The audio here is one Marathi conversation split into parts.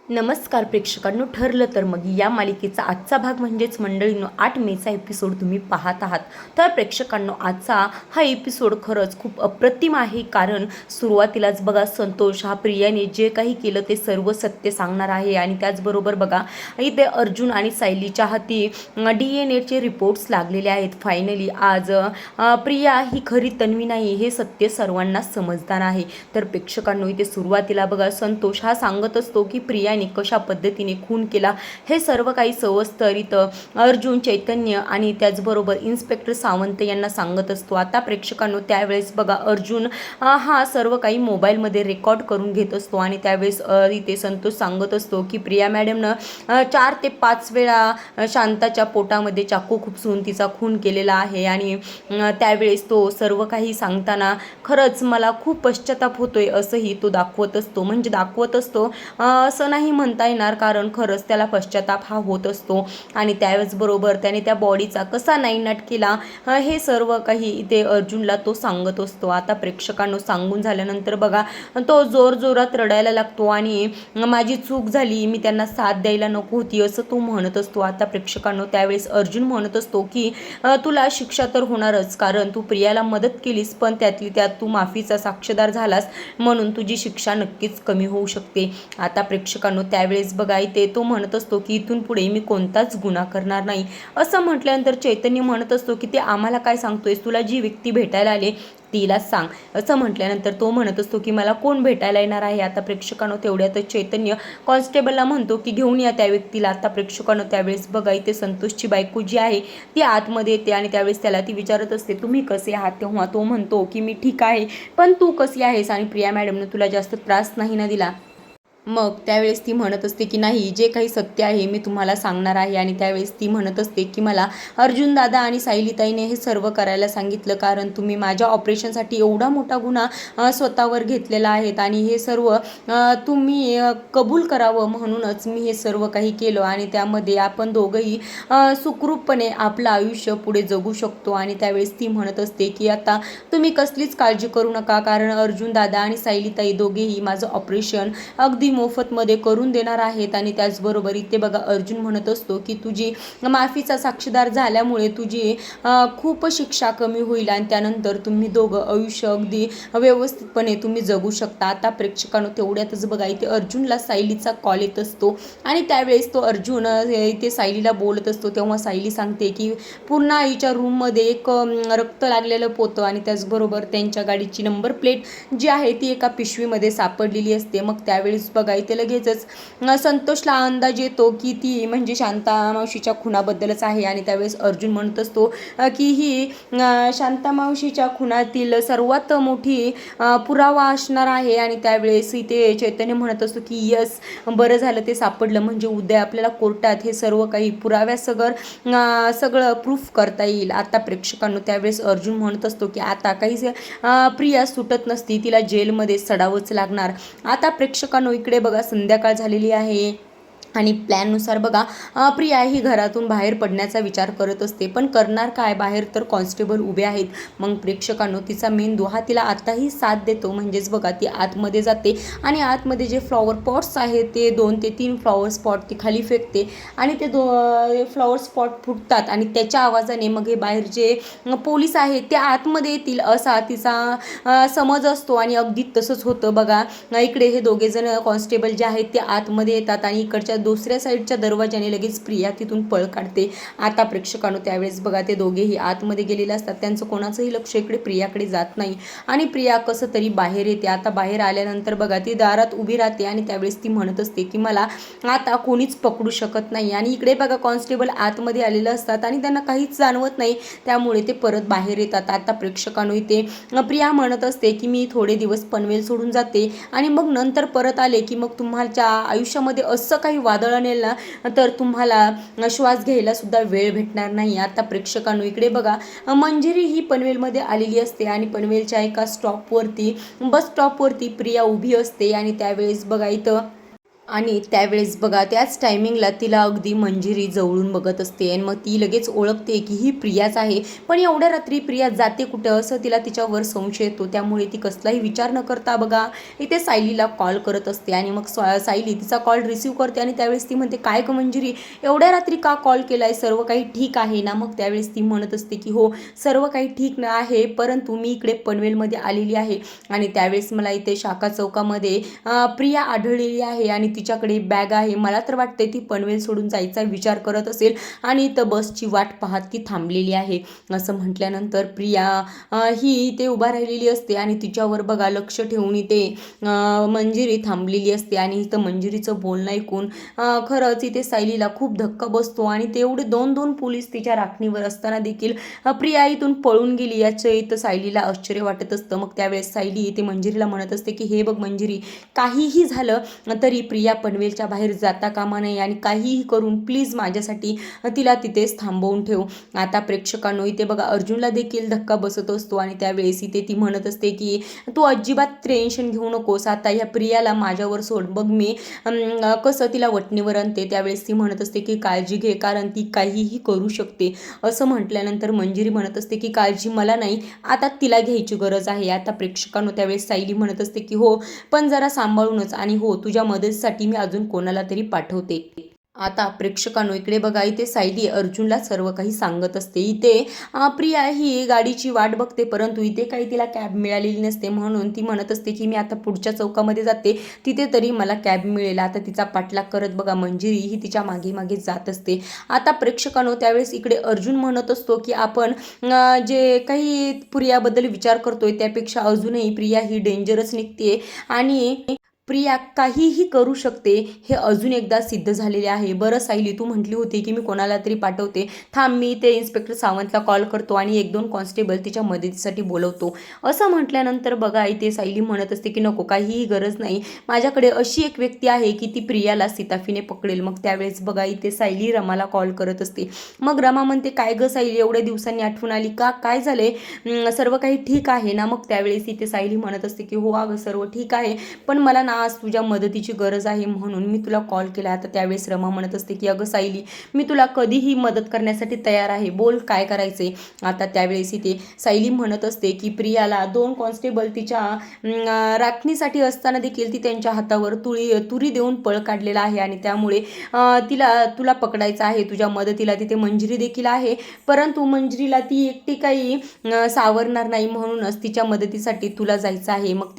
नमस्कार प्रेक्षकांनो, ठरलं तर मग या मालिकेचा आजचा भाग म्हणजेच मंडळींनो 8 मेचा एपिसोड तुम्ही पाहत आहात. तर प्रेक्षकांनो, आजचा हा एपिसोड खरंच खूप अप्रतिम आहे. कारण सुरुवातीलाच बघा, संतोष हा प्रियाने जे काही केलं ते सर्व सत्य सांगणार आहे. आणि त्याचबरोबर बघा, इथे अर्जुन आणि सायलीच्या हाती DNA चे रिपोर्ट्स लागलेले आहेत. फायनली आज प्रिया ही खरी तन्वी नाही हे सत्य सर्वांना समजणार आहे. तर प्रेक्षकांनो, इथे सुरुवातीला बघा, संतोष हा सांगत असतो की प्रिया कशा पद्धतीने खून केला हे सर्व काही सविस्तर इथं अर्जुन, चैतन्य आणि त्याचबरोबर इन्स्पेक्टर सावंत यांना सांगत असतो. आता प्रेक्षकांनो, त्यावेळेस बघा, अर्जुन हा सर्व काही मोबाईलमध्ये रेकॉर्ड करून घेत असतो. आणि त्यावेळेस इथे संतोष सांगत असतो की प्रिया मॅडमनं 4 ते 5 वेळा शांताच्या पोटामध्ये चाकू खुपसून तिचा खून केलेला आहे. आणि त्यावेळेस तो सर्व काही सांगताना खरंच मला खूप पश्चाताप होतोय असंही तो दाखवत असतो. म्हणजे दाखवत असतो असं नाही म्हणता येणार, कारण खरंच त्याला पश्चाताप हा होत असतो. आणि त्यावेळेस बरोबर त्याने त्या बॉडीचा कसा नायनाट केला हे सर्व काही इथे अर्जुनला तो सांगत असतो. आता प्रेक्षकांनो, सांगून झाल्यानंतर बघा, तो जोरजोरात रडायला लागतो आणि माझी चूक झाली, मी त्यांना साथ द्यायला नको होती असं तो म्हणत असतो. आता प्रेक्षकांनो, त्यावेळेस अर्जुन म्हणत असतो की तुला शिक्षा तर होणारच, कारण तू प्रियाला मदत केलीस, पण त्यातली त्यात तू माफीचा साक्षीदार झालास, म्हणून तुझी शिक्षा नक्कीच कमी होऊ शकते. आता प्रेक्षकांनो, त्यावेळेस बघा, इथे तो म्हणत असतो की इथून पुढे मी कोणताच गुन्हा करणार नाही. असं म्हटल्यानंतर चैतन्य म्हणत असतो की ते आम्हाला काय सांगतोयस, तुला जी व्यक्ती भेटायला आले तिलाच सांग. असं म्हटल्यानंतर तो म्हणत असतो की मला कोण भेटायला येणार आहे. आता प्रेक्षकांनो, तेवढ्यातच चैतन्य कॉन्स्टेबलला म्हणतो की घेऊन या त्या व्यक्तीला. आता प्रेक्षकांनो, त्यावेळेस बघा, इथे संतोषची बायको जी आहे ती आतमध्ये येते आणि त्यावेळेस त्याला ती विचारत असते तुम्ही कसे आहात. तेव्हा तो म्हणतो की मी ठीक आहे, पण तू कशी आहेस आणि प्रिया मॅडमनं तुला जास्त त्रास नाही ना दिला. मग त्यावेळेस ती म्हणत असते की नाही, जे काही सत्य आहे मी तुम्हाला सांगणार आहे. आणि त्यावेळेस ती म्हणत असते की मला अर्जुन दादा आणि सायलीताईने हे सर्व करायला सांगितलं, कारण तुम्ही माझ्या ऑपरेशनसाठी एवढा मोठा गुन्हा स्वतःवर घेतलेला आहे आणि हे सर्व तुम्ही कबूल करावं म्हणूनच मी हे सर्व काही केलं. आणि त्यामध्ये आपण दोघंही सुखरूपपणे आपलं आयुष्य पुढे जगू शकतो. आणि त्यावेळेस ती म्हणत असते की आता तुम्ही कसलीच काळजी करू नका, कारण अर्जुन दादा आणि सायलीताई दोघेही माझं ऑपरेशन अगदी मोफतमध्ये करून देणार आहेत. आणि त्याचबरोबर इथे बघा, अर्जुन म्हणत असतो की तुझी माफीचा साक्षीदार झाल्यामुळे तुझी खूप शिक्षा कमी होईल आणि त्यानंतर तुम्ही दोघं आयुष्य अगदी व्यवस्थितपणे तुम्ही जगू शकता. आता प्रेक्षकांनो, तेवढ्यातच बघा, इथे अर्जुनला सायलीचा कॉल येत असतो. आणि त्यावेळेस तो अर्जुन इथे सायलीला बोलत असतो. तेव्हा सायली सांगते की पूर्ण आईच्या रूममध्ये एक रक्त लागलेलं पोतं आणि त्याचबरोबर त्यांच्या गाडीची नंबर प्लेट जी आहे ती एका पिशवीमध्ये सापडलेली असते. मग त्यावेळेस बघा, इथे लगेचच संतोषला अंदाज येतो की ती म्हणजे शांता मावशीच्या खुनाबद्दलच आहे. आणि त्यावेळेस अर्जुन म्हणत असतो की ही शांता मावशीच्या खुनातील सर्वात मोठी पुरावा असणार आहे. आणि त्यावेळेस इथे चैतन्य म्हणत असतो की यस, बरं झालं ते सापडलं, म्हणजे उद्या आपल्याला कोर्टात हे सर्व काही सगळं प्रूफ करता येईल. आता प्रेक्षकांनो, त्यावेळेस अर्जुन म्हणत असतो की आता काही प्रिया सुटत नसती, तिला जेलमध्ये सडावंच लागणार. आता प्रेक्षकांनो, इकडे बघा, संध्याकाळ झालेली आहे आणि प्लॅननुसार बघा, प्रिया ही घरातून बाहेर पडण्याचा विचार करत असते, पण करणार काय, बाहेर तर कॉन्स्टेबल उभे आहेत. मग प्रेक्षकांनो, तिचा मेंदू हा तिला आताही साथ देतो. म्हणजेच बघा, ती आतमध्ये जाते आणि आतमध्ये जे फ्लॉवर पॉट्स आहेत ते 2 ते 3 फ्लॉवर स्पॉट ती खाली फेकते आणि ते फ्लॉवर स्पॉट फुटतात आणि त्याच्या आवाजाने मग हे बाहेर जे पोलीस आहेत ते आतमध्ये येतील असा तिचा समज असतो. आणि अगदी तसंच होतं बघा. इकडे हे दोघेजण कॉन्स्टेबल जे आहेत ते आतमध्ये येतात आणि इकडच्या दुसऱ्या साईडच्या दरवाजाने लगेच प्रिया तिथून पळ काढते. आता प्रेक्षकांनो, त्यावेळेस बघा, ते दोघेही आतमध्ये गेलेले असतात, त्यांचं कोणाचंही लक्ष इकडे प्रियाकडे जात नाही आणि प्रिया कसं तरी बाहेर येते. आता बाहेर आल्यानंतर बघा, ती दारात उभी राहते आणि त्यावेळेस ती म्हणत असते की मला आता कोणीच पकडू शकत नाही. आणि इकडे बघा, कॉन्स्टेबल आतमध्ये आलेले असतात आणि त्यांना काहीच जाणवत नाही, त्यामुळे ते परत बाहेर येतात. आता प्रेक्षकांनो, इथे प्रिया म्हणत असते की मी थोडे दिवस पनवेल सोडून जाते आणि मग नंतर परत आले की मग तुमच्या आयुष्यामध्ये असं काही वादळ आणेल ना, तर तुम्हाला श्वास घ्यायला सुद्धा वेळ भेटणार नाही. आता प्रेक्षकांनो, इकडे बघा, मंजिरी ही पनवेलमध्ये आलेली असते आणि पनवेलच्या एका बस स्टॉपवरती प्रिया उभी असते. आणि त्यावेळेस बघा, इथं आणि त्यावेळेस बघा त्याच टायमिंगला तिला अगदी मंजिरी जवळून बघत असते आणि मग ती लगेच ओळखते की ही प्रियाच आहे. पण एवढ्या रात्री प्रिया जाते कुठं असं तिला तिच्यावर संशय येतो. त्यामुळे ती कसलाही विचार न करता बघा इथे सायलीला कॉल करत असते आणि मग सायली तिचा कॉल रिसीव्ह करते आणि त्यावेळेस ती म्हणते, काय ग मंजिरी, एवढ्या रात्री का कॉल केलाय, सर्व काही ठीक आहे ना? मग त्यावेळेस ती म्हणत असते की हो, सर्व काही ठीक आहे, परंतु मी इकडे पनवेलमध्ये आलेली आहे आणि त्यावेळेस मला इथे शाखा चौकामध्ये प्रिया आढळलेली आहे आणि तिच्याकडे बॅग आहे. मला तर वाटते ती पनवेल सोडून जायचा विचार करत असेल आणि इथं बसची वाट पाहत ती थांबलेली आहे. असं म्हटल्यानंतर प्रिया ही इथे उभा राहिलेली असते आणि तिच्यावर बघा लक्ष ठेवून इथे मंजिरी थांबलेली असते आणि इथं मंजिरीचं बोलणं ऐकून खरंच इथे सायलीला खूप धक्का बसतो आणि तेवढे दोन पोलीस तिच्या राखणीवर असताना देखील प्रिया इथून पळून गेली याचं इथं सायलीला आश्चर्य वाटत असतं. मग त्यावेळेस सायली इथे मंजिरीला म्हणत असते की हे बघ मंजिरी, काहीही झालं तरी प्रिया पनवेलच्या बाहेर जाता कामा नये आणि काहीही करून प्लीज माझ्यासाठी तिला तिथेच थांबवून ठेव. आता प्रेक्षकांनो इथे बघा अर्जुनला देखील धक्का बसत असतो आणि त्यावेळेस इथे ती म्हणत असते की तू अजिबात टेन्शन घेऊ नकोस, आता ह्या प्रियाला माझ्यावर सोड, बघ मी कसं तिला वटणीवर आणते. त्यावेळेस ती म्हणत असते की काळजी घे, कारण ती काहीही करू शकते. असं म्हटल्यानंतर मंजिरी म्हणत असते की काळजी मला नाही, आता तिला घ्यायची गरज आहे. आता प्रेक्षकांनो त्यावेळेस सायली म्हणत असते की हो, पण जरा सांभाळूनच, आणि हो तुझ्या मदतीसाठी मी अजून कोणाला तरी पाठवते. आता प्रेक्षकांनो इकडे बघा इथे सायली अर्जुनला सर्व काही सांगत असते. इथे प्रिया ही गाडीची वाट बघते, परंतु इथे काही तिला कॅब मिळालेली नसते, म्हणून ती म्हणत असते की मी आता पुढच्या चौकामध्ये जाते, तिथे तरी मला कॅब मिळेल. आता तिचा पाठलाग करत बघा मंजिरी ही तिच्या मागे मागे जात असते. आता प्रेक्षकांनो त्यावेळेस इकडे अर्जुन म्हणत असतो की आपण जे काही प्रियाबद्दल विचार करतोय त्यापेक्षा अजूनही प्रिया ही डेंजरस निघते आणि प्रिया काहीही करू शकते हे अजून एकदा सिद्ध झालेले आहे. बरं सायली, तू म्हटली होती की मी कोणाला तरी पाठवते, थांब मी ते इन्स्पेक्टर सावंतला कॉल करतो आणि 1-2 कॉन्स्टेबल तिच्या मदतीसाठी बोलवतो. असं म्हटल्यानंतर बघा इथे सायली म्हणत असते की नको, काहीही गरज नाही, माझ्याकडे अशी एक व्यक्ती आहे की ती प्रियाला सिताफीने पकडेल. मग त्यावेळेस बघा इथे सायली रमाला कॉल करत असते. मग रमा म्हणते, काय ग सायली, एवढ्या दिवसांनी आठवण आली का, काय झाले, सर्व काही ठीक आहे ना? मग त्यावेळेस इथे सायली म्हणत असते की हो अगं सर्व ठीक आहे, पण मला ना आज तुझ्या मदतीची गरज आहे म्हणून मी तुला कॉल केला. आता त्यावेळेस रमा म्हणत असते की अगं सायली, मी तुला कधीही मदत करण्यासाठी तयार आहे, बोल काय करायचे. आता त्यावेळेस इथे सायली म्हणत असते की प्रियाला 2 कॉन्स्टेबल तिच्या राखणीसाठी असताना देखील ती त्यांच्या हातावर तुरी देऊन पळ काढलेला आहे आणि त्यामुळे तुला पकडायचं आहे. तुझ्या मदतीला तिथे मंजिरी देखील आहे, परंतु मंजिरीला ती एकटी काही सावरणार नाही, म्हणूनच तिच्या मदतीसाठी तुला जायचं आहे. मग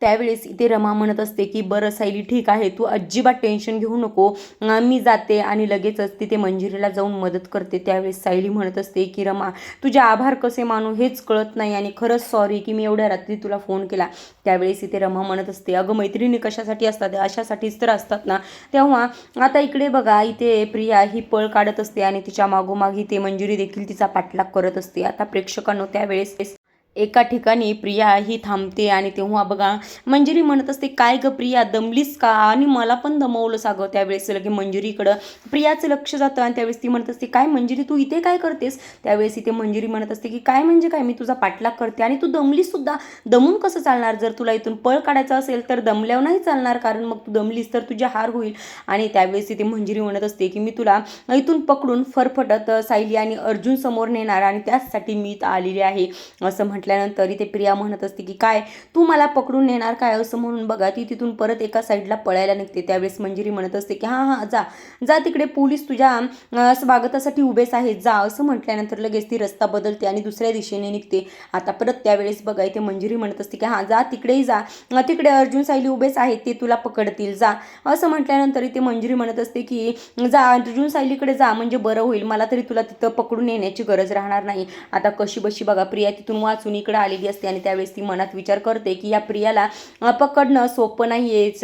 त्यावेळेस इथे रमा म्हणत असते की बरं सायली ठीक आहे, तू अजिबात टेन्शन घेऊ नको, मी जाते आणि लगेचच तिथे मंजिरीला जाऊन मदत करते. त्यावेळेस सायली म्हणत असते की रमा, तुझे आभार कसे मानू हेच कळत नाही आणि खरंच सॉरी की मी एवढ्या रात्री तुला फोन केला. त्यावेळेस इथे रमा म्हणत असते, अगं मैत्रिणी कशासाठी असतात, अशासाठीच तर असतात ना. तेव्हा आता इकडे बघा इथे प्रिया ही पळ काढत असते आणि तिच्या मागोमाग इथे मंजिरी देखील तिचा पाठलाग करत असते. आता प्रेक्षकांनो त्यावेळेस एका ठिकाणी प्रिया ही थांबते आणि तेव्हा बघा मंजिरी म्हणत असते, काय ग प्रिया, दमलीस का, आणि मला पण दमवलं सागं. त्यावेळेस लगे मंजिरीकडं प्रियाचं लक्ष जातं आणि त्यावेळेस ती म्हणत असते, काय मंजिरी तू इथे काय करतेस. त्यावेळेस इथे मंजिरी म्हणत असते की काय म्हणजे काय, मी तुझा पाठलाग करते आणि तू दमलीस सुद्धा. दमून कसं चालणार, जर तुला इथून पळ काढायचं असेल तर दमल्यावर नाही चालणार, कारण मग तू दमलीस तर तुझे हार होईल. आणि त्यावेळेस इथे मंजिरी म्हणत असते की मी तुला इथून पकडून फरफटत सायली आणि अर्जुन समोर नेणार आणि त्याचसाठी मी इथं आलेली आहे. असं म्हटल्यानंतर इथे प्रिया म्हणत असते की काय तू मला पकडून नेणार काय, असं म्हणून बघा ती तिथून परत एका साईडला पळायला निघते. त्यावेळेस मंजिरी म्हणत असते की हां जा जा, तिकडे पोलीस तुझ्या स्वागतासाठी उभेच आहेत, जा. असं म्हटल्यानंतर लगेच ती रस्ता बदलते आणि दुसऱ्या दिशेने निघते. आता परत त्यावेळेस बघा इथे मंजिरी म्हणत असते की हां जा तिकडेही जा, तिकडे अर्जुन सायली उभेच आहेत, ते तुला पकडतील, जा. असं म्हटल्यानंतर इथे मंजिरी म्हणत असते की जा अर्जुन सायलीकडे जा, म्हणजे बरं होईल, मला तरी तुला तिथं पकडून येण्याची गरज राहणार नाही. आता कशी बशी बघा प्रिया तिथून वाचून इकडे आलेली असते आणि त्यावेळेस ती मनात विचार करते की या प्रियाला पकडणं सोपं नाहीयेच,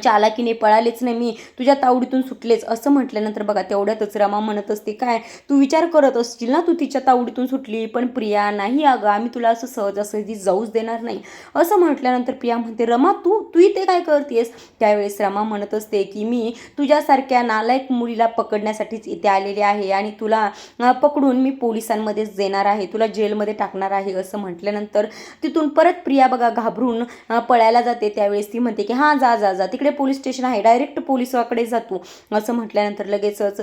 चालाकीने पळालेच नाही मी, तुझ्या तावडीतून सुटलेच. असं म्हटल्यानंतर बघा तेवढ्यातच रमा म्हणत असते, काय तू विचार करत असशील ना, तू तिच्या तावडीतून सुटली, पण प्रिया नाही अगं, आम्ही तुला असं सहजासहजी जाऊच देणार नाही. असं म्हटल्यानंतर प्रिया म्हणते, रमा तू इथे काय करतेस. त्यावेळेस रमा म्हणत असते की मी तुझ्यासारख्या नालायक मुलीला पकडण्यासाठीच इथे आलेले आहे आणि तुला पकडून मी पोलिसांमध्येच देणार आहे, तुला जेलमध्ये टाकणार आहे. असं म्हटल्यानंतर तिथून परत प्रिया बघा घाबरून पळायला जाते. त्यावेळेस ती म्हणते की हां जा जा जा, तिकडे पोलीस स्टेशन आहे, डायरेक्ट पोलिसाकडे जातो असं म्हटल्यानंतर लगेचच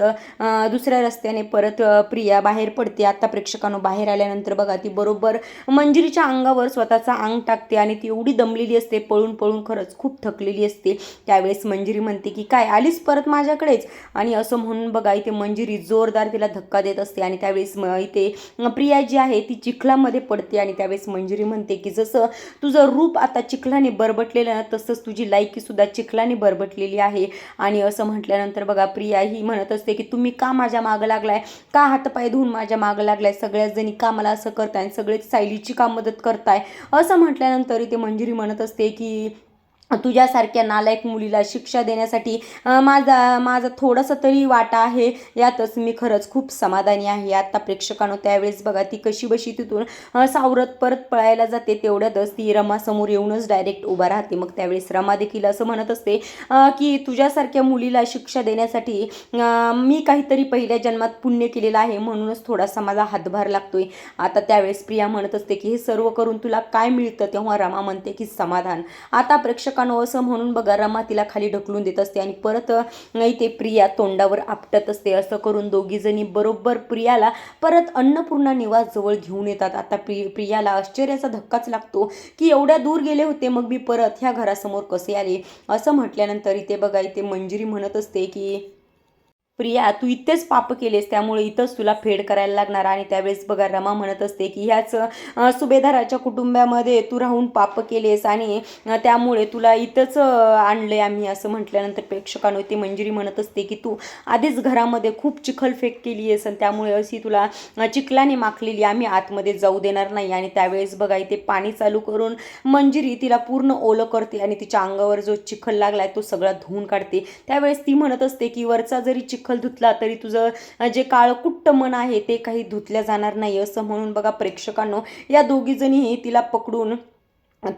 दुसऱ्या रस्त्याने परत प्रिया बाहेर पडते. आता प्रेक्षकांनो बाहेर आल्यानंतर बघा ती बरोबर मंजिरीच्या अंगावर स्वतःचा अंग टाकते आणि ती एवढी दमलेली असते, पळून पळून खरंच खूप थकलेली असते. त्यावेळेस मंजिरी म्हणते की काय आलीस परत माझ्याकडेच, आणि असं म्हणून बघा इथे मंजिरी जोरदार तिला धक्का देत असते आणि त्यावेळेस इथे प्रिया जी आहे ती चिखलामध्ये पडते. आणि त्यावेळेस मंजिरी म्हणते की जसं तुझं रूप आता चिखलाने बरबटलेलं ना तसंच तुझी लायकी सुद्धा चिखलाने बरबटलेली आहे. आणि असं म्हटल्यानंतर बघा प्रिया ही म्हणत असते की तुम्ही का माझ्या मागं लागलाय, का हातपाय धुवून माझ्या मागं लागलाय, सगळ्याच जणी का मला असं करताय, सगळेच सायलीची का मदत करताय. असं म्हटल्यानंतर इथे मंजिरी म्हणत असते की तुझ्यासारख्या नालायक मुलीला शिक्षा देण्यासाठी माझा थोडासा तरी वाटा आहे, यातच मी खरंच खूप समाधानी आहे. आता प्रेक्षकांनो त्यावेळेस बघा ती कशी बशी तिथून सावरत परत पळायला जाते. तेवढ्यातच ती रमासमोर येऊनच डायरेक्ट उभा राहते. मग त्यावेळेस रमा देखील असं म्हणत असते की तुझ्यासारख्या मुलीला शिक्षा देण्यासाठी मी काहीतरी पहिल्या जन्मात पुण्य केलेलं आहे, म्हणूनच थोडासा माझा हातभार लागतोय. आता त्यावेळेस प्रिया म्हणत असते की हे सर्व करून तुला काय मिळतं, तेव्हा रमा म्हणते की समाधान. आता प्रेक्षकांनो असं म्हणून बघा रमा तिला खाली ढकलून देत असते आणि परत इथे प्रिया तोंडावर आपटत असते. असं करून दोघी जणी बरोबर प्रियाला परत अन्नपूर्णा निवास जवळ घेऊन येतात. आता प्रियाला आश्चर्याचा धक्काच लागतो की एवढ्या दूर गेले होते, मग मी परत ह्या घरासमोर कसे आले. असं म्हटल्यानंतर इथे बघा इथे मंजिरी म्हणत असते की प्रिया तू इथेच पाप केलेस, त्यामुळे इथंच तुला फेड करायला लागणार. आणि त्यावेळेस बघा रमा म्हणत असते की ह्याच सुभेदाराच्या कुटुंबामध्ये तू राहून पाप केलेस आणि त्यामुळे तुला इथंच आणलंय आम्ही. असं म्हटल्यानंतर प्रेक्षकांनो ती मंजिरी म्हणत असते की तू आधीच घरामध्ये खूप चिखलफेक केली आहेस आणि त्यामुळे अशी तुला चिखलाने माखलेली, आम्ही आतमध्ये जाऊ देणार नाही. आणि त्यावेळेस बघा इथे पाणी चालू करून मंजिरी तिला पूर्ण ओलं करते आणि तिच्या अंगावर जो चिखल लागलाय तो सगळा धुवून काढते. त्यावेळेस ती म्हणत असते की वरचा जरी चिखल धुतला तरी तुझं जे काळकुट्ट मन आहे ते काही धुतल्या जाणार नाही. असं म्हणून बघा प्रेक्षकांनो या दोघी जणीही तिला पकडून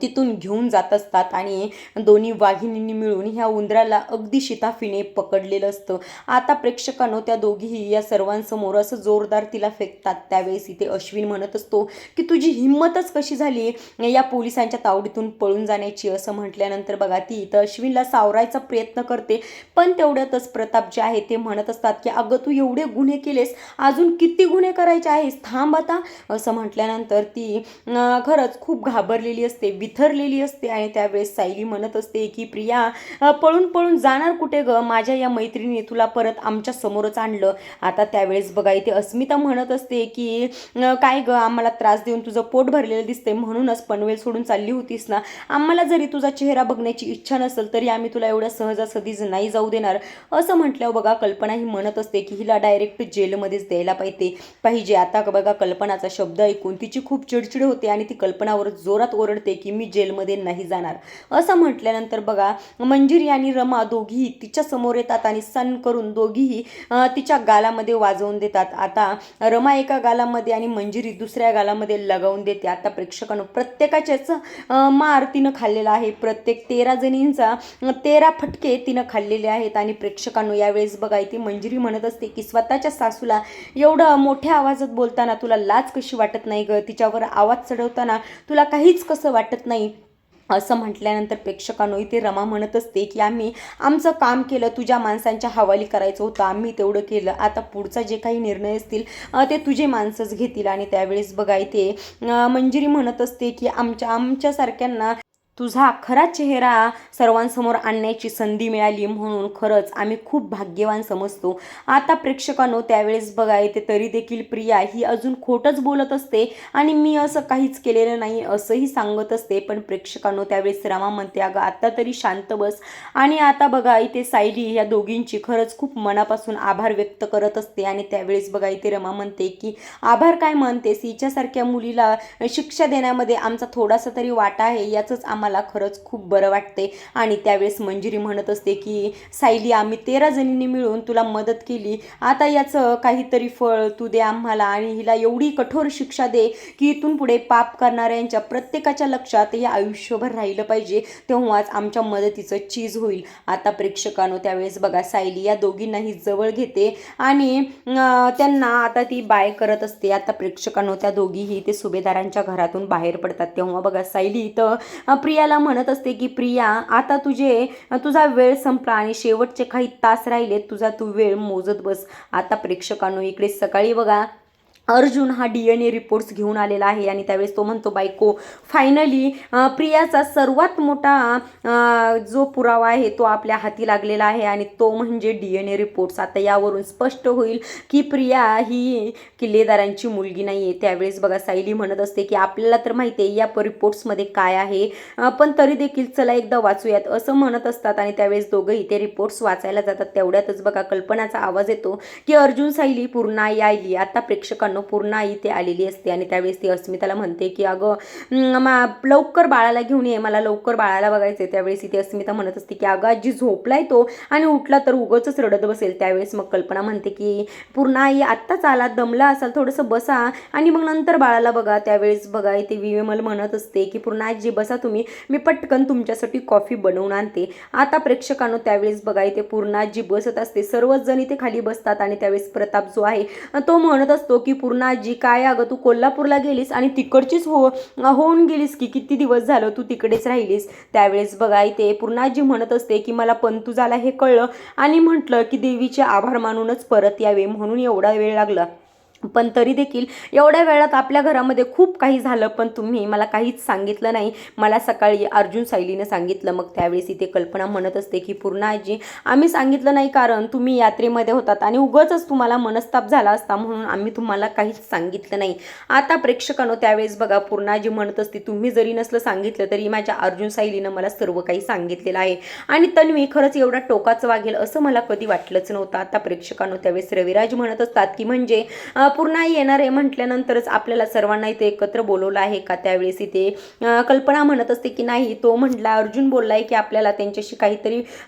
तिथून घेऊन जात असतात आणि दोन्ही वाघिणींनी मिळून ह्या उंदराला अगदी शिताफीने पकडलेलं असतं. आता प्रेक्षकांनो त्या दोघीही या सर्वांसमोर असं जोरदार तिला फेकतात. त्यावेळेस इथे अश्विन म्हणत असतो की तुझी हिंमतच कशी झाली या पोलिसांच्या तावडीतून पळून जाण्याची. असं म्हटल्यानंतर बघा ती इथं अश्विनला सावरायचा प्रयत्न करते, पण तेवढ्यातच प्रताप जे आहे ते म्हणत असतात की अगं तू एवढे गुन्हे केलेस, अजून किती गुन्हे करायचे आहेस, थांब आता. असं म्हटल्यानंतर ती खरंच खूप घाबरलेली असते, विथरलेली असते. आणि त्यावेळेस सायली म्हणत असते की प्रिया पळून पळून जाणार कुठे ग, माझ्या या मैत्रिणी तुला परत आमच्या समोरच आणलं. आता त्यावेळेस बघा इथे अस्मिता म्हणत असते की काय ग, आम्हाला त्रास देऊन तुझं पोट भरलेलं दिसते, म्हणूनच पनवेल सोडून चालली होतीस ना, आम्हाला जरी तुझा चेहरा बघण्याची इच्छा नसेल तरी आम्ही तुला एवढ्या सहजासहजीच नाही जाऊ देणार. असं म्हटल्यावर बघा कल्पना ही म्हणत असते की हिला डायरेक्ट जेलमध्येच द्यायला पाहिजे. आता बघा कल्पनाचा शब्द ऐकून तिची खूप चिडचिड होते आणि ती कल्पनावर जोरात ओरडते की मी जेलमध्ये नाही जाणार. असं म्हटल्यानंतर बघा मंजिरी आणि रमा दोघीही तिच्या समोर येतात आणि सन करून दोघीही तिच्या गालामध्ये वाजवून देतात. आता रमा एका गालामध्ये आणि मंजिरी दुसऱ्या गालामध्ये लगावून देते. आता प्रेक्षकांनो प्रत्येकाच्याच मार तिनं खाल्लेला आहे, प्रत्येक 13 जणींचा 13 फटके तिनं खाल्लेले आहेत. आणि प्रेक्षकांनो यावेळेस बघा इथे मंजिरी म्हणत असते की स्वतःच्या सासूला एवढं मोठ्या आवाजात बोलताना तुला लाज कशी वाटत नाही ग, तिच्यावर आवाज चढवताना तुला काहीच कसं वाटत नाही. असं म्हटल्यानंतर प्रेक्षकांनो इथे रमा म्हणत असते की आम्ही आमचं काम केलं, तुझ्या माणसांच्या हवाली करायचं होतं, आम्ही तेवढं केलं, आता पुढचा जे काही निर्णय असतील ते तुझे माणसंच घेतील. आणि त्यावेळेस बघा इथे मंजिरी म्हणत असते की आमच्यासारख्यांना तुझा खरा चेहरा सर्वांसमोर आणण्याची संधी मिळाली, म्हणून खरंच आम्ही खूप भाग्यवान समजतो. आता प्रेक्षकांनो त्यावेळेस बघा येते तरी देखील प्रिया ही अजून खोटंच बोलत असते आणि मी असं काहीच केलेलं नाही असंही सांगत असते. पण प्रेक्षकांनो त्यावेळेस रमा म्हणते अगं आता तरी शांत बस. आणि आता बघा इथे सायली या दोघींची खरंच खूप मनापासून आभार व्यक्त करत असते. आणि त्यावेळेस बघा इथे रमा म्हणते की आभार काय म्हणतेस, हिच्यासारख्या मुलीला शिक्षा देण्यामध्ये आमचा थोडासा तरी वाटा आहे, याचंच मला खरंच खूप बरं वाटते. आणि त्यावेळेस मंजिरी म्हणत असते की सायली आम्ही 13 जणींनी मिळून तुला मदत केली, आता याचं काहीतरी फळ तू दे आम्हाला आणि हिला एवढी कठोर शिक्षा दे की इथून पुढे पाप करणाऱ्यांच्या प्रत्येकाच्या लक्षात हे आयुष्यभर राहिलं पाहिजे, तेव्हाच आमच्या मदतीचं चीज होईल. आता प्रेक्षकांनो त्यावेळेस बघा सायली या दोघींनाही जवळ घेते आणि त्यांना आता ती बाय करत असते. आता प्रेक्षकांनो त्या दोघीही ते सुभेदारांच्या घरातून बाहेर पडतात. तेव्हा बघा सायली इथं प्रियाला म्हणत असते की प्रिया आता तुझा वेळ संपला आणि शेवटचे काही तास राहिले, तुझा तू वेळ मोजत बस. आता प्रेक्षकांनो इकडे सकाळी बघा अर्जुन हा DNA रिपोर्ट्स घेऊन आलेला आहे आणि त्यावेळेस तो म्हणतो बायको फायनली प्रियाचा सर्वात मोठा जो पुरावा आहे तो आपल्या हाती लागलेला आहे आणि तो म्हणजे DNA रिपोर्ट्स. आता यावरून स्पष्ट होईल की प्रिया ही किल्लेदारांची मुलगी नाही आहे. त्यावेळेस बघा सायली म्हणत असते की आपल्याला तर माहिती आहे या रिपोर्ट्समध्ये काय आहे, पण तरी देखील चला एकदा वाचूयात असं म्हणत असतात आणि त्यावेळेस दोघंही ते रिपोर्ट्स वाचायला जातात. तेवढ्यातच बघा कल्पनाचा आवाज येतो की अर्जुन सायली पूर्ण आई आली. आता प्रेक्षकांना पूर्ण इथे आलेली असते आणि त्यावेळेस ती अस्मिताला म्हणते की अगं लवकर बाळाला घेऊन ये, मला लवकर बाळाला बघायचंय. त्यावेळेस इथे अस्मिता म्हणत असते की अगं आजी झोपलाय तो आणि उठला तर उगाचच रडत बसेल. त्यावेळेस मग कल्पना म्हणते की पूर्ण आई आत्ताच आला, दमला असाल, थोडंसं बसा आणि मग नंतर बाळाला बघा. त्यावेळेस बघा इथे विमल म्हणत असते की पूर्ण आजी बसा तुम्ही, मी पटकन तुमच्यासाठी कॉफी बनवून आणते. आता प्रेक्षकांनो त्यावेळेस बघा इथे पूर्ण आजी बसत असते, सर्वच जण इथे खाली बसतात आणि त्यावेळेस प्रताप जो आहे तो म्हणत असतो की पूर्ण आजी काय अगं तू कोल्हापूरला गेलीस आणि तिकडचीच होऊन गेलीस की किती दिवस झालं तू तिकडेच राहिलीस. त्यावेळेस बघा इथे पूर्ण आजी म्हणत असते की मला पंतू झाला हे कळलं आणि म्हटलं की देवीचे आभार मानूनच परत यावे म्हणून एवढा वेळ लागला, पण तरी देखील एवढ्या वेळात आपल्या घरामध्ये खूप काही झालं पण तुम्ही मला काहीच सांगितलं नाही. मला सकाळी अर्जुन सायलीनं सांगितलं. मग त्यावेळेस इथे कल्पना म्हणत असते की पूर्ण आजी आम्ही सांगितलं नाही कारण तुम्ही यात्रेमध्ये होतात आणि उगाचच तुम्हाला मनस्ताप झाला असता म्हणून आम्ही तुम्हाला काहीच सांगितलं नाही. आता प्रेक्षकांनो त्यावेळेस बघा पूर्ण आजी म्हणत असते तुम्ही जरी नसलं सांगितलं तरी माझ्या अर्जुन सायलीनं मला सर्व काही सांगितलेलं आहे आणि तन्वी खरंच एवढा टोकाचं वागेल असं मला कधी वाटलंच नव्हतं. आता प्रेक्षकांनो त्यावेळेस रविराज म्हणत असतात की म्हणजे पूर्ण आई येणार आहे म्हटल्यानंतरच आपल्याला सर्वांना इथे एकत्र बोलवलं आहे का. त्यावेळेस इथे कल्पना म्हणत असते की नाही, तो म्हटला अर्जुन बोललाय की आपल्याला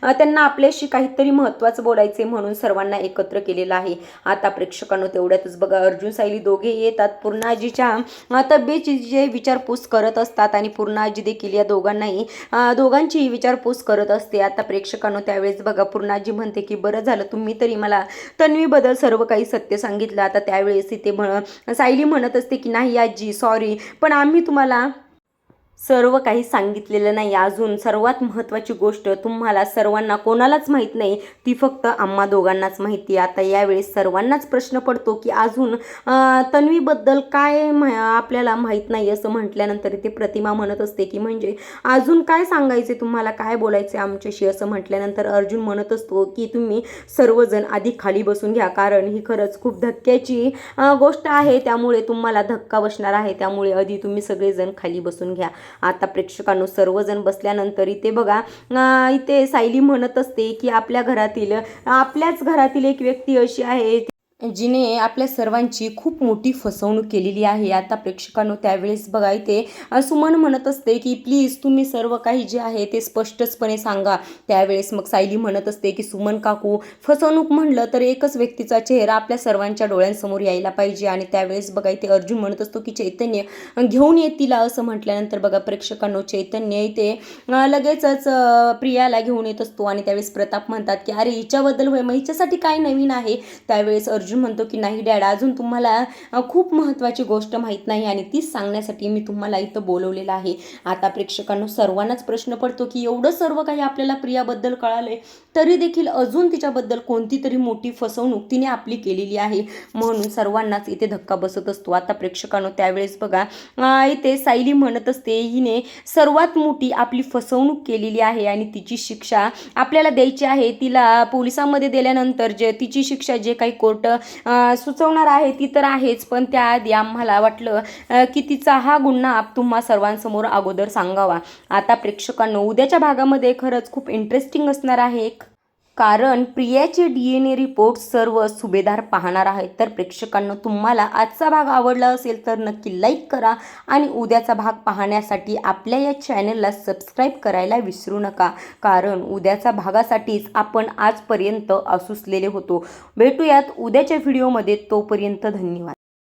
त्यांना आपल्याशी काहीतरी महत्त्वाचं बोलायचे म्हणून सर्वांना एकत्र केलेलं आहे. आता प्रेक्षकांनो तेवढ्यातच बघा अर्जुन सायली दोघे येतात, पूर्ण आजीच्या तब्येतीची जे विचारपूस करत असतात आणि पूर्ण आजी देखील या दोघांची विचारपूस करत असते. आता प्रेक्षकांनो त्यावेळेस बघा पूर्ण आजी म्हणते की बरं झालं तुम्ही तरी मला तन्वीबद्दल सर्व काही सत्य सांगितलं. आता त्यावेळेस इथे सायली म्हणत असते की नाही आजी सॉरी, पण आम्ही तुम्हाला सर्व काही सांगितलेलं नाही. अजून सर्वात महत्त्वाची गोष्ट तुम्हाला सर्वांना कोणालाच माहीत नाही, ती फक्त आम्हा दोघांनाच माहिती आहे. आता यावेळेस सर्वांनाच प्रश्न पडतो की अजून तन्वीबद्दल काय आपल्याला माहीत नाही असं म्हटल्यानंतर इथे प्रतिमा म्हणत असते की म्हणजे अजून काय सांगायचे तुम्हाला, काय बोलायचे आमच्याशी असं म्हटल्यानंतर अर्जुन म्हणत असतो की तुम्ही सर्वजण आधी खाली बसून घ्या कारण ही खरंच खूप धक्क्याची गोष्ट आहे, त्यामुळे तुम्हाला धक्का बसणार आहे, त्यामुळे आधी तुम्ही सगळेजण खाली बसून घ्या. आता प्रेक्षकांनो सर्वजण बसल्यानंतर इथे बघा इथे सायली म्हणत असते की आपल्याच घरातील एक व्यक्ती अशी आहे जिने आपल्या सर्वांची खूप मोठी फसवणूक केलेली आहे. आता प्रेक्षकांनो त्यावेळेस बघा इथे सुमन म्हणत असते की प्लीज तुम्ही सर्व काही जे आहे ते स्पष्टपणे सांगा. त्यावेळेस मग सायली म्हणत असते की सुमन काकू फसवणूक म्हणलं तर एकच व्यक्तीचा चेहरा आपल्या सर्वांच्या डोळ्यांसमोर यायला पाहिजे आणि त्यावेळेस बघा इथे अर्जुन म्हणत असतो की चैतन्य घेऊन ये तिला असं म्हटल्यानंतर बघा प्रेक्षकांनो चैतन्य इथे लगेचच प्रियाला घेऊन येत असतो आणि त्यावेळेस प्रताप म्हणतात की अरे हिच्याबद्दल होय, मग हिच्यासाठी काय नवीन आहे. त्यावेळेस अर्जुन म्हणतो की नाही डॅड, अजून तुम्हाला खूप महत्त्वाची गोष्ट माहीत नाही आणि तीच सांगण्यासाठी मी तुम्हाला इथं बोलवलेलं आहे. आता प्रेक्षकांनो सर्वांनाच प्रश्न पडतो की एवढं सर्व काही आपल्याला प्रियाबद्दल कळालंय तरी देखील अजून तिच्याबद्दल कोणती तरी मोठी फसवणूक तिने आपली केलेली आहे म्हणून सर्वांनाच इथे धक्का बसत असतो. आता प्रेक्षकांनो त्यावेळेस बघा इथे सायली म्हणत असते हिने सर्वात मोठी आपली फसवणूक केलेली आहे आणि तिची शिक्षा आपल्याला द्यायची आहे. तिला पोलिसांमध्ये दिल्यानंतर तिची शिक्षा जे काही कोर्ट सुचवणार आहे ती तर आहेच, पण त्याआधी आम्हाला वाटलं की तिचा हा गुन्हा तुम्हा सर्वांसमोर अगोदर सांगावा. आता प्रेक्षकांनो उद्याच्या भागामध्ये खरंच खूप इंटरेस्टिंग असणार आहे कारण प्रियाचे DNA रिपोर्ट सर्व सुभेदार पाहणार आहेत. तर प्रेक्षकांनो तुम्हाला आजचा भाग आवडला असेल तर नक्की लाईक करा आणि उद्याचा भाग पाहण्यासाठी आपल्या या चॅनलला सबस्क्राईब करायला विसरू नका कारण उद्याच्या भागासाठीच आपण आजपर्यंत असूसलेले होतो. भेटूयात उद्याच्या व्हिडिओमध्ये, तोपर्यंत धन्यवाद.